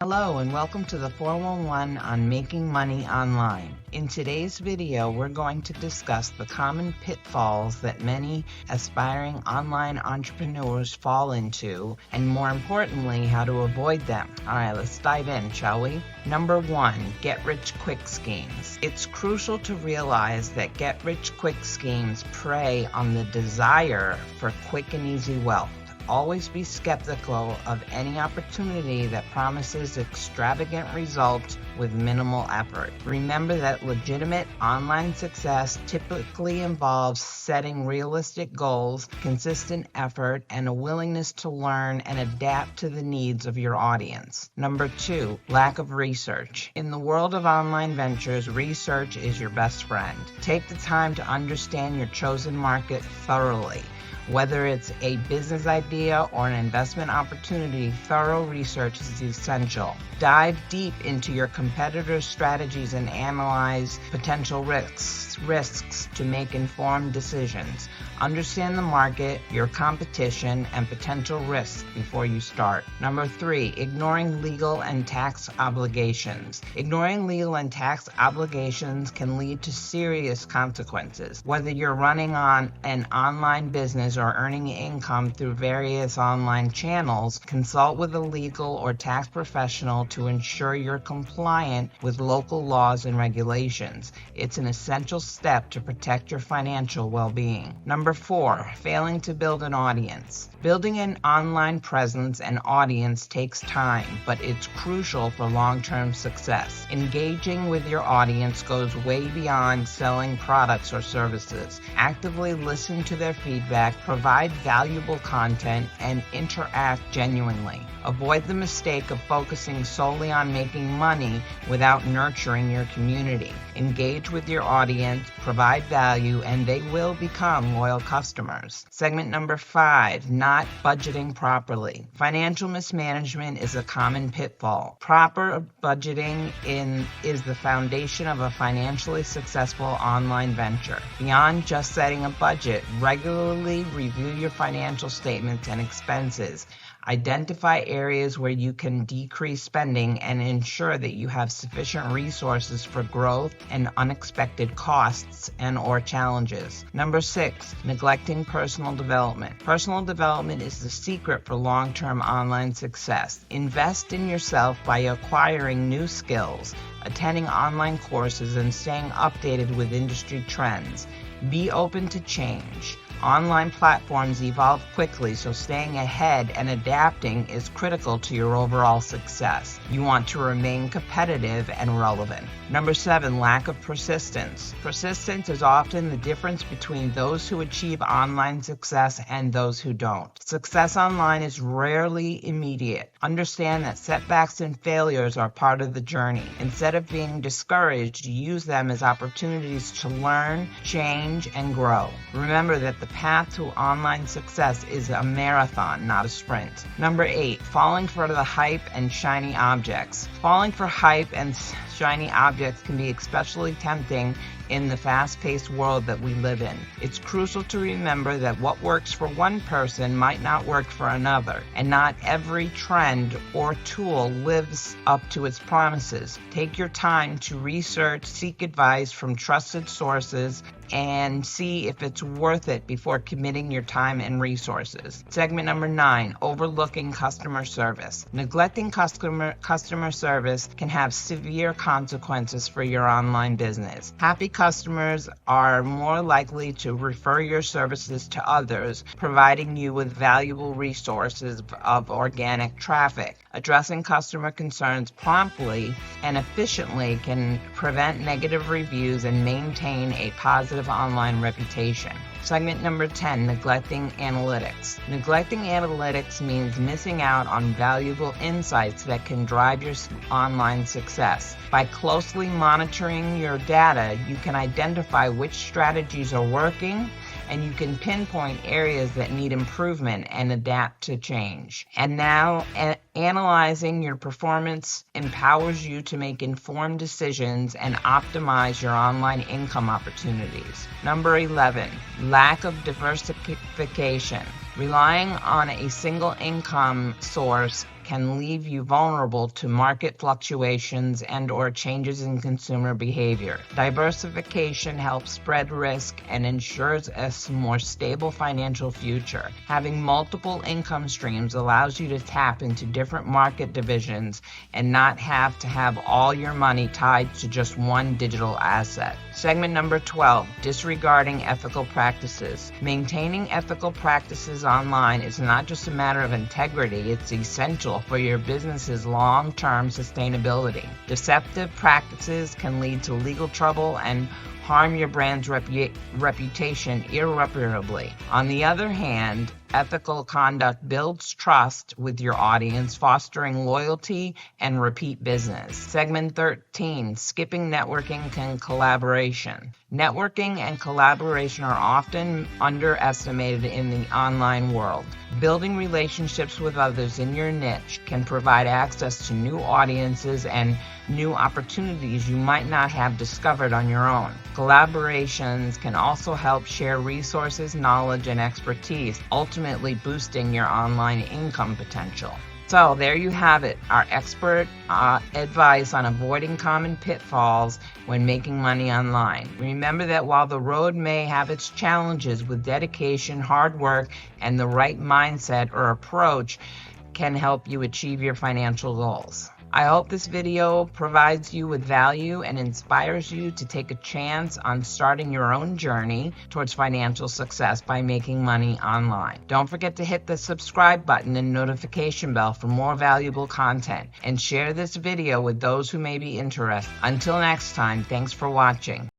Hello and welcome to the 411 on making money online. In today's video, we're going to discuss the common pitfalls that many aspiring online entrepreneurs fall into, and more importantly, how to avoid them. All right, let's dive in, shall we? Number 1, get-rich-quick schemes. It's crucial to realize that get-rich-quick schemes prey on the desire for quick and easy wealth. Always be skeptical of any opportunity that promises extravagant results with minimal effort. Remember that legitimate online success typically involves setting realistic goals, consistent effort, and a willingness to learn and adapt to the needs of your audience. Number 2, lack of research. In the world of online ventures, research is your best friend. Take the time to understand your chosen market thoroughly. Whether it's a business idea or an investment opportunity, thorough research is essential. Dive deep into your competitors' strategies and analyze potential risks to make informed decisions. Understand the market, your competition, and potential risks before you start. Number 3, ignoring legal and tax obligations. Ignoring legal and tax obligations can lead to serious consequences. Whether you're running on an online business or earning income through various online channels, consult with a legal or tax professional to ensure you're compliant with local laws and regulations. It's an essential step to protect your financial well-being. Number 4, failing to build an audience. Building an online presence and audience takes time, but it's crucial for long-term success. Engaging with your audience goes way beyond selling products or services. Actively listen to their feedback, provide valuable content, and interact genuinely. Avoid the mistake of focusing solely on making money without nurturing your community. Engage with your audience, provide value, and they will become loyal customers. Segment number 5, not budgeting properly. Financial mismanagement is a common pitfall. Proper budgeting is the foundation of a financially successful online venture. Beyond just setting a budget, regularly review your financial statements and expenses. Identify areas where you can decrease spending and ensure that you have sufficient resources for growth and unexpected costs and/or challenges. Number 6, neglecting personal development. Personal development is the secret for long-term online success. Invest in yourself by acquiring new skills, attending online courses, and staying updated with industry trends. Be open to change. Online platforms evolve quickly, so staying ahead and adapting is critical to your overall success. You want to remain competitive and relevant. Number 7, lack of persistence. Persistence is often the difference between those who achieve online success and those who don't. Success online is rarely immediate. Understand that setbacks and failures are part of the journey. Instead of being discouraged, use them as opportunities to learn, change, and grow. Remember that the path to online success is a marathon, not a sprint. Number 8, falling for the hype and shiny objects. Falling for hype and shiny objects can be especially tempting in the fast-paced world that we live in. It's crucial to remember that what works for one person might not work for another, and not every trend or tool lives up to its promises. Take your time to research, seek advice from trusted sources, and see if it's worth it before committing your time and resources. Segment number 9, overlooking customer service. Neglecting customer service can have severe consequences for your online business. Happy customers are more likely to refer your services to others, providing you with valuable resources of organic traffic. Addressing customer concerns promptly and efficiently can prevent negative reviews and maintain a positive online reputation. Segment number 10, neglecting analytics. Neglecting analytics means missing out on valuable insights that can drive your online success. By closely monitoring your data, you can identify which strategies are working, and you can pinpoint areas that need improvement and adapt to change. And now, analyzing your performance empowers you to make informed decisions and optimize your online income opportunities. Number 11, lack of diversification. Relying on a single income source can leave you vulnerable to market fluctuations and/or changes in consumer behavior. Diversification helps spread risk and ensures a more stable financial future. Having multiple income streams allows you to tap into different market divisions and not have to have all your money tied to just one digital asset. Segment number 12, disregarding ethical practices. Maintaining ethical practices online is not just a matter of integrity, it's essential for your business's long-term sustainability. Deceptive practices can lead to legal trouble and harm your brand's reputation irreparably. On the other hand, ethical conduct builds trust with your audience, fostering loyalty and repeat business. Segment 13, skipping networking and collaboration. Networking and collaboration are often underestimated in the online world. Building relationships with others in your niche can provide access to new audiences and new opportunities you might not have discovered on your own. Collaborations can also help share resources, knowledge, and expertise, ultimately boosting your online income potential. So there you have it, our expert advice on avoiding common pitfalls when making money online. Remember that while the road may have its challenges, with dedication, hard work, and the right mindset or approach can help you achieve your financial goals. I hope this video provides you with value and inspires you to take a chance on starting your own journey towards financial success by making money online. Don't forget to hit the subscribe button and notification bell for more valuable content, and share this video with those who may be interested. Until next time, thanks for watching.